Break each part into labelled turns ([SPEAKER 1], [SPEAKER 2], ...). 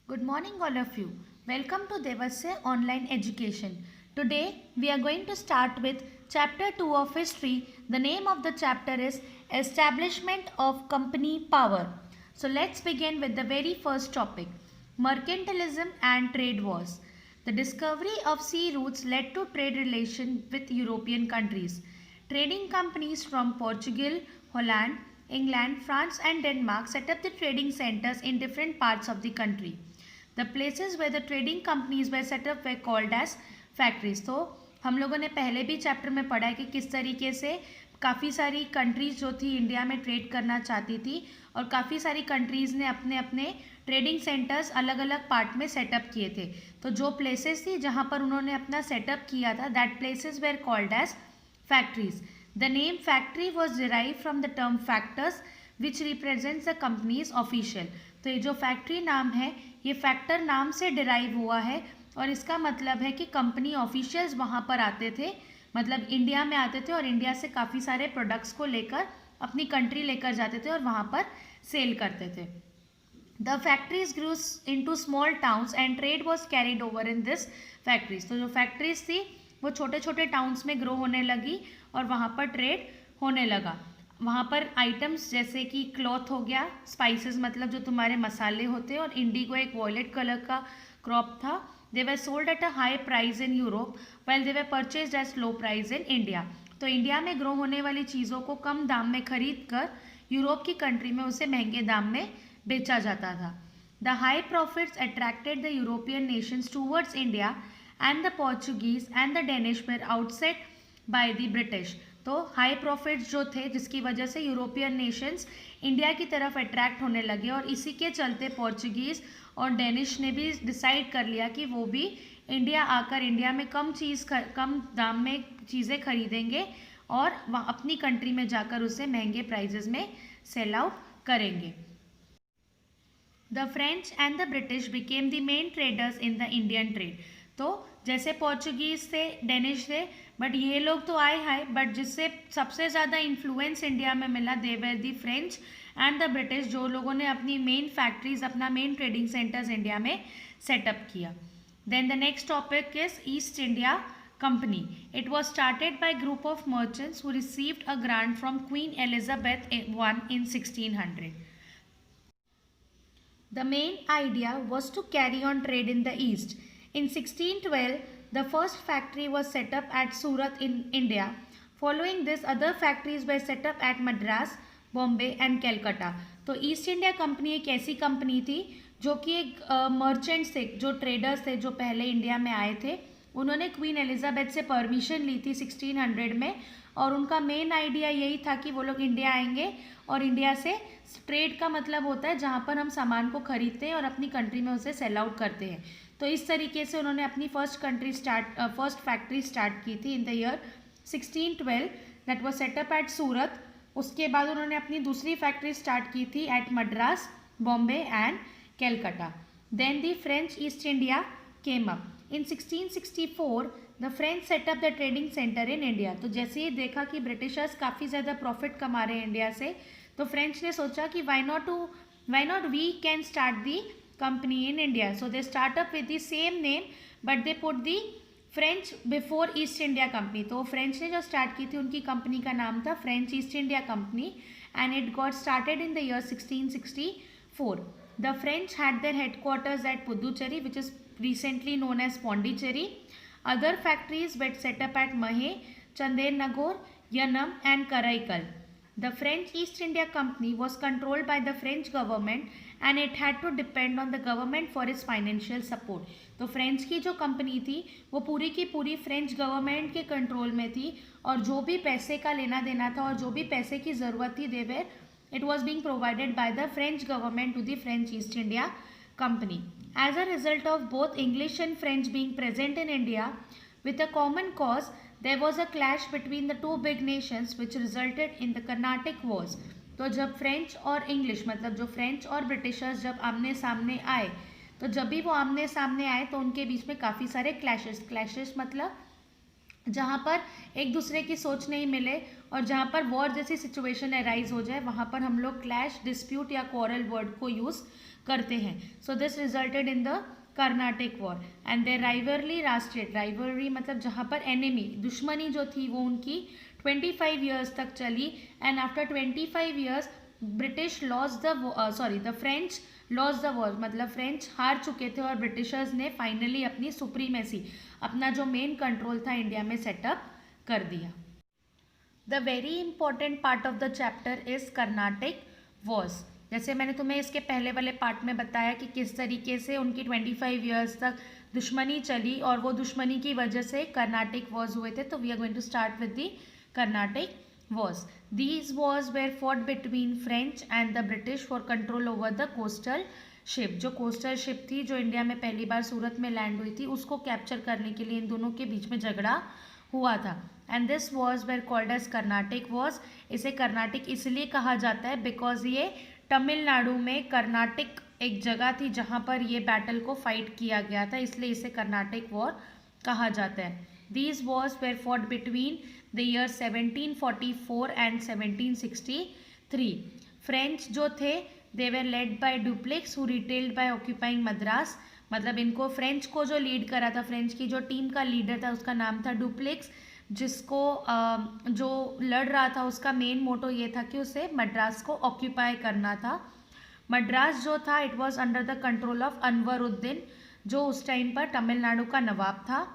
[SPEAKER 1] Good morning, all of you. Welcome to Devasya Online Education. Today, we are going to start with Chapter 2 of History. The name of the chapter is Establishment of Company Power. So, let's begin with the very first topic Mercantilism and Trade Wars. The discovery of sea routes led to trade relations with European countries. Trading companies from Portugal, Holland, England, France, and Denmark set up the trading centers in different parts of the country. The places where the trading companies were set up were called as factories. तो हम लोगों ने पहले भी chapter में पढ़ा है कि किस तरीके से काफ़ी सारी कंट्रीज़ जो थी इंडिया में ट्रेड करना चाहती थी और काफ़ी सारी कंट्रीज़ ने अपने अपने ट्रेडिंग सेंटर्स अलग अलग पार्ट में सेटअप किए थे. तो जो प्लेसेस थी जहाँ पर उन्होंने अपना सेटअप किया था that places were called as factories. The name factory was derived from the term factors which represents the company's official. तो ये जो फैक्ट्री नाम है ये फैक्टर नाम से डिराइव हुआ है और इसका मतलब है कि कंपनी ऑफिशियल्स वहाँ पर आते थे, मतलब इंडिया में आते थे और इंडिया से काफ़ी सारे प्रोडक्ट्स को लेकर अपनी कंट्री लेकर जाते थे और वहाँ पर सेल करते थे. The factories grew into small towns and trade was carried over in this factories. तो जो फैक्ट्रीज थी वो छोटे छोटे टाउन्स में ग्रो होने लगी और वहाँ पर ट्रेड होने लगा. वहाँ पर आइटम्स जैसे कि क्लॉथ हो गया, स्पाइसेस मतलब जो तुम्हारे मसाले होते हैं, और इंडिगो एक वॉयलेट कलर का क्रॉप था. They were sold at a high price in Europe well they were purchased at low price in India. तो इंडिया में ग्रो होने वाली चीज़ों को कम दाम में खरीद कर यूरोप की कंट्री में उसे महंगे दाम में बेचा जाता था. The high profits attracted the European Nations towards India and the Portuguese and the Danish were outset by the British. तो हाई प्रॉफिट्स जो थे जिसकी वजह से यूरोपियन नेशंस इंडिया की तरफ अट्रैक्ट होने लगे और इसी के चलते पोर्चुगीज़ और डेनिश ने भी डिसाइड कर लिया कि वो भी इंडिया आकर इंडिया में कम दाम में चीज़ें खरीदेंगे और वहाँ अपनी कंट्री में जाकर उसे महंगे प्राइजेस में सेल आउट करेंगे. The French and the British became the main traders in the Indian trade. तो जैसे पोर्चुगीज थे, डेनिश थे, बट ये लोग तो आए बट जिससे सबसे ज़्यादा इन्फ्लुएंस इंडिया में मिला they were the French and the British, जो लोगों ने अपनी मेन फैक्ट्रीज, अपना मेन ट्रेडिंग सेंटर्स इंडिया में सेटअप किया. Then the next topic is East India Company. It was started by a group of merchants who received a grant from Queen Elizabeth I in 1600. The main idea was to carry on trade in the east. In 1612, the first factory was set up at Surat in India. Following this, other factories were set up at Madras, Bombay and Calcutta. तो east India company एक ऐसी company थी जो कि एक merchants थे, जो traders थे, जो पहले इंडिया में आए थे. उन्होंने क्वीन एलिजाबेथ से परमिशन ली थी 1600 में और उनका मेन आइडिया यही था कि वो लोग इंडिया आएंगे और इंडिया से ट्रेड का मतलब होता है जहाँ पर हम सामान को खरीदते हैं और अपनी कंट्री में उसे सेल आउट करते हैं. तो इस तरीके से उन्होंने अपनी फर्स्ट फैक्ट्री स्टार्ट की थी in the year 1612 that was setup at Surat. उसके बाद उन्होंने अपनी दूसरी फैक्ट्री स्टार्ट की थी at Madras, Bombay and Calcutta. Then the French East India came up. In 1664, the French set up the trading center in India. तो जैसे ही देखा कि ब्रिटिशर्स काफ़ी ज़्यादा प्रॉफिट कमा रहे हैं इंडिया से, तो फ्रेंच ने सोचा कि why not we can start the company in India. So they start up with the same name, but they put the French before East India Company. तो फ्रेंच ने जो स्टार्ट की थी उनकी कंपनी का नाम था French East India company and it got started in the year 1664. The French had their headquarters at Puducherry, which is recently known as Pondicherry. Other factories were set up at Mahe, Chandernagore, Yanam and Karaikal. The French East India Company was controlled by the French government and it had to depend on the government for its financial support. तो French की जो company थी वो पूरी की पूरी French government के control में थी और जो भी पैसे का लेना देना था और जो भी पैसे की ज़रूरत थी देवर it was being provided by the French government to the French East India Company. As a result of both English and French being present in India with a common cause, there was a clash between the two big nations which resulted in the Carnatic Wars. तो जब French और English मतलब जो French और Britishers जब आमने सामने आए, तो जब भी वो आमने सामने आए तो उनके बीच में काफ़ी सारे क्लैशेस मतलब जहाँ पर एक दूसरे की सोच नहीं मिले और जहाँ पर वॉर जैसी सिचुएशन अराइज हो जाए वहाँ पर हम लोग क्लैश, डिस्प्यूट या क्वारल वर्ड को यूज़ करते हैं. So this resulted in the Carnatic war and their rivalry lasted. Rivalry मतलब जहाँ पर एनिमी, दुश्मनी जो थी वो उनकी 25 ईयर्स तक चली. And after 25 years British loss the French loss the war, मतलब फ्रेंच हार चुके थे और ब्रिटिशर्स ने फाइनली अपनी सुप्रीमेसी, अपना जो मेन कंट्रोल था इंडिया में सेटअप कर दिया. The very important part of the chapter is Carnatic Wars. जैसे मैंने तुम्हें इसके पहले वाले पार्ट में बताया कि किस तरीके से उनकी 25 ईयर्स तक दुश्मनी चली और वो दुश्मनी की वजह से कर्नाटिक वॉर्स हुए थे. तो we are going to start with the Carnatic wars. These wars were fought between French and the British for control over the coastal ship. जो coastal ship थी जो इंडिया में पहली बार सूरत में लैंड हुई थी, उसको कैप्चर करने के लिए इन दोनों के बीच में झगड़ा हुआ था. And this wars were called as Carnatic wars. इसे कर्नाटिक इसलिए कहा जाता है बिकॉज ये तमिलनाडु में कर्नाटिक एक जगह थी जहाँ पर ये बैटल को फाइट किया गया था, इसलिए इसे कर्नाटिक वॉर कहा जाता है. These wars were fought between the year 1744 and 1763. French जो थे they were led by Dupleix who retailed by occupying Madras. मतलब इनको फ्रेंच को जो लीड करा था, फ्रेंच की जो टीम का लीडर था उसका नाम था डुप्लेक्स, जिसको जो लड़ रहा था उसका मेन मोटो ये था कि उसे मद्रास को ऑक्यूपाई करना था. मद्रास जो था it was under the control of Anwaruddin, जो उस टाइम पर तमिलनाडु का नवाब था.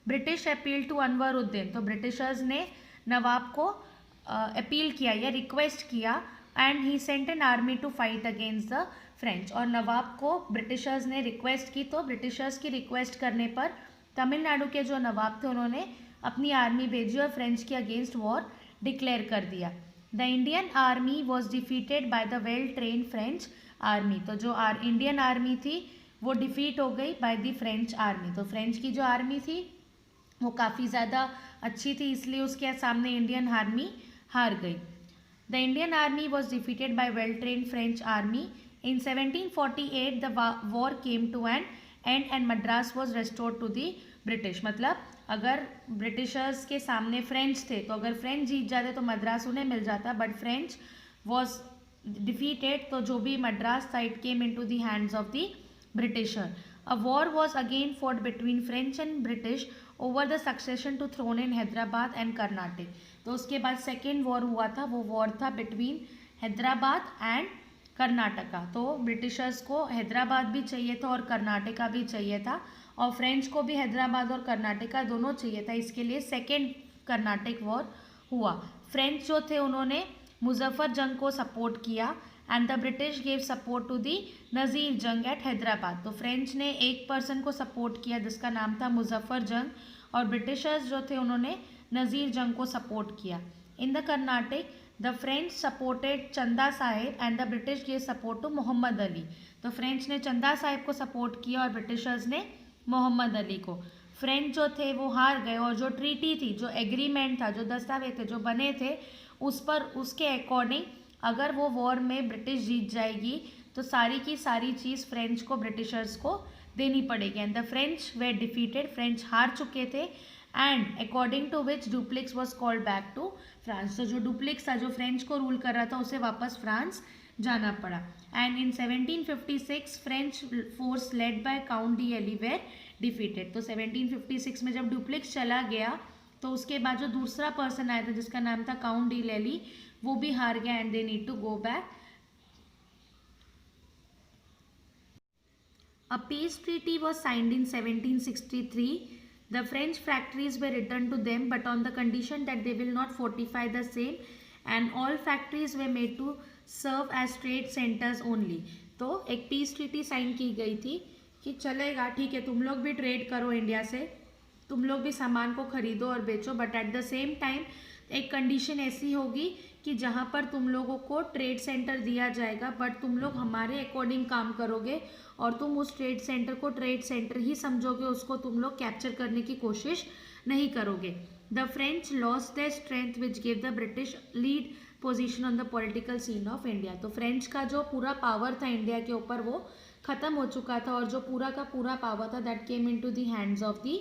[SPEAKER 1] ब्रिटिश अपील टू अनवरुद्दीन, तो ब्रिटिशर्स ने नवाब को अपील किया या रिक्वेस्ट किया and he sent an army to fight against the French. और नवाब को ब्रिटिशर्स ने रिक्वेस्ट की, तो ब्रिटिशर्स की रिक्वेस्ट करने पर तमिलनाडु के जो नवाब थे उन्होंने अपनी आर्मी भेजी और फ्रेंच के अगेंस्ट वॉर डिक्लेयर कर दिया. The Indian army was defeated by the well train French army. तो जो इंडियन आर्मी थी वो डिफीट हो गई बाय द फ्रेंच आर्मी. तो फ्रेंच की जो आर्मी थी वो काफ़ी ज़्यादा अच्छी थी, इसलिए उसके सामने इंडियन आर्मी हार गई. The Indian army was defeated by well train French army. In 1748 the war came to an end and Madras was restored to the British. मतलब अगर ब्रिटिशर्स के सामने फ्रेंच थे तो अगर फ्रेंच जीत जाते तो मद्रास उन्हें मिल जाता, बट फ्रेंच वॉज डिफीटेड, तो जो भी मद्रास था it came in to the hands of the britisher. A war was again fought between French and British over the succession to throne in Hyderabad and Karnataka. तो उसके बाद second war हुआ था, वो वॉर था बिटवीन हैदराबाद एंड कर्नाटका. तो Britishers को हैदराबाद भी चाहिए था और कर्नाटका भी चाहिए था, और फ्रेंच को भी हैदराबाद और कर्नाटका दोनों चाहिए था. इसके लिए सेकेंड कर्नाटिक वॉर हुआ. फ्रेंच जो थे उन्होंने मुजफ्फर जंग को सपोर्ट किया and the British gave support to the Nazir Jung at Hyderabad. तो फ्रेंच ने एक पर्सन को सपोर्ट किया जिसका नाम था मुजफ्फर जंग, और ब्रिटिशर्स जो थे उन्होंने नज़ीर जंग को सपोर्ट किया. In the Carnatic the French supported Chanda Sahib and the British gave support to Mohammed Ali. तो फ्रेंच ने चंदा साहिब को सपोर्ट किया और ब्रिटिशर्स ने मोहम्मद अली को. फ्रेंच जो थे वो हार गए और जो ट्रीटी थी, जो एग्रीमेंट था, जो दस्तावेज थे जो बने थे, उस पर उसके अकॉर्डिंग अगर वो वॉर में ब्रिटिश जीत जाएगी तो सारी की सारी चीज़ फ्रेंच को ब्रिटिशर्स को देनी पड़ेगी. And the French were defeated, French हार चुके थे. And according to which Dupleix was called back to France. तो जो डुप्लेक्स था जो फ्रेंच को रूल कर रहा था उसे वापस फ्रांस जाना पड़ा. And in 1756 French force led by Count de Ally were defeated. तो 1756 में जब डुप्लेक्स चला गया तो उसके बाद जो दूसरा पर्सन आया था जिसका नाम था काउंट डी लेली, वो भी हार गया and they need to go back. A peace treaty was signed in 1763. The French factories were returned to them, but on the condition that they will not fortify the same, and all factories were made to serve as trade centers only. तो एक peace treaty sign की गई थी कि चलेगा, ठीक है, तुम लोग भी ट्रेड करो इंडिया से, तुम लोग भी सामान को खरीदो और बेचो, but at the same time एक कंडीशन ऐसी होगी कि जहाँ पर तुम लोगों को ट्रेड सेंटर दिया जाएगा, बट तुम लोग हमारे अकॉर्डिंग काम करोगे और तुम उस ट्रेड सेंटर को ट्रेड सेंटर ही समझोगे, उसको तुम लोग कैप्चर करने की कोशिश नहीं करोगे. The French lost their strength which give the British lead position on the political scene of India. तो फ्रेंच का जो पूरा पावर था इंडिया के ऊपर वो खत्म हो चुका था, और जो पूरा का पूरा पावर था that came in to the hands of the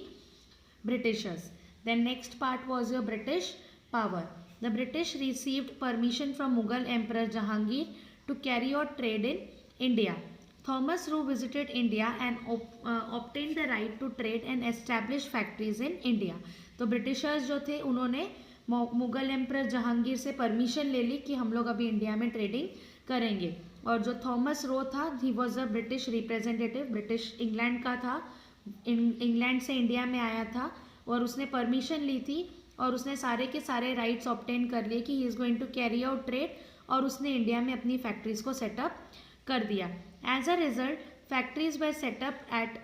[SPEAKER 1] britishers. Then next part was your British power. The British received permission from Mughal Emperor Jahangir to carry out trade in India. Thomas Roe visited India and obtained the right to trade and establish factories in India. तो Britishers जो थे उन्होंने Mughal emperor Jahangir से permission ले ली कि हम लोग अभी इंडिया में ट्रेडिंग करेंगे। और जो थॉमस रो था, he was a British representative, British England का था, इंग्लैंड से इंडिया में आया था और उसने परमिशन ली थी और उसने सारे के सारे राइट्स ऑब्टेन कर लिए कि he is going to carry out trade, और उसने इंडिया में अपनी फैक्ट्रीज को सेटअप कर दिया। As a result factories were setup at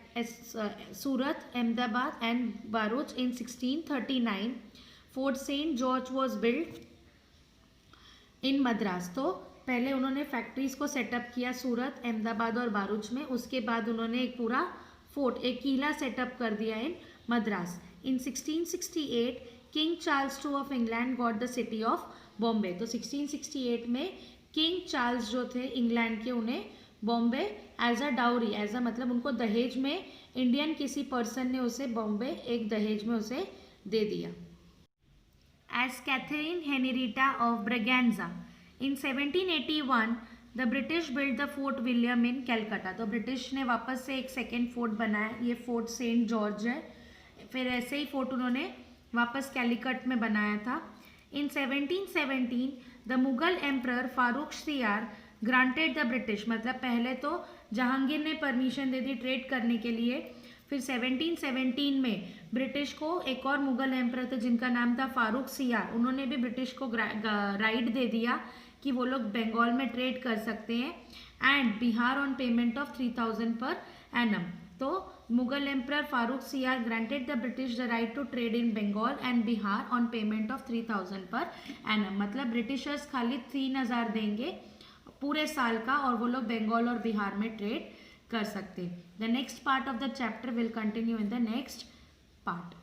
[SPEAKER 1] Surat, Ahmedabad and Bharuch in 1639। Fort Saint George was build in Madras. तो पहले उन्होंने फैक्ट्रीज को सेटअप किया सूरत, अहमदाबाद और बारूच में, उसके बाद उन्होंने एक पूरा फोर्ट, एक किला सेटअप कर दिया इन मद्रास। इन 1668 king Charles II of England got the city of Bombay. तो 1668 में किंग चार्ल्स जो थे इंग्लैंड के, उन्हें Bombay as a dowry, as a मतलब उनको दहेज में, इंडियन किसी पर्सन ने उसे बॉम्बे एक दहेज में उसे दे दिया। As Catherine Henrietta of Braganza. In 1781 the British build the fort William in Calcutta. तो ब्रिटिश ने वापस से एक सेकेंड फोर्ट बनाया, ये फोर्ट सेंट जॉर्ज है। फिर ऐसे ही फोर्ट उन्होंने वापस कैलिकट में बनाया था। In 1717 the Mughal emperor Farrukhsiyar granted the British, मतलब पहले तो जहांगीर ने परमिशन दे दी ट्रेड करने के लिए, फिर 1717 में ब्रिटिश को एक और मुगल एम्प्रर थे जिनका नाम था फारूक सियार, उन्होंने भी ब्रिटिश को राइट दे दिया कि वो लोग बंगाल में ट्रेड कर सकते हैं, and Bihar on payment of 3000 per annum. तो Mughal emperor Farrukh Siyar granted the British the right to trade in Bengal and Bihar on payment of 3000 per annum, मतलब ब्रिटिशर्स खाली 3000 देंगे पूरे साल का और वो लोग बंगाल और बिहार में ट्रेड कर सकते हैं। The next part of the chapter will continue in the next part.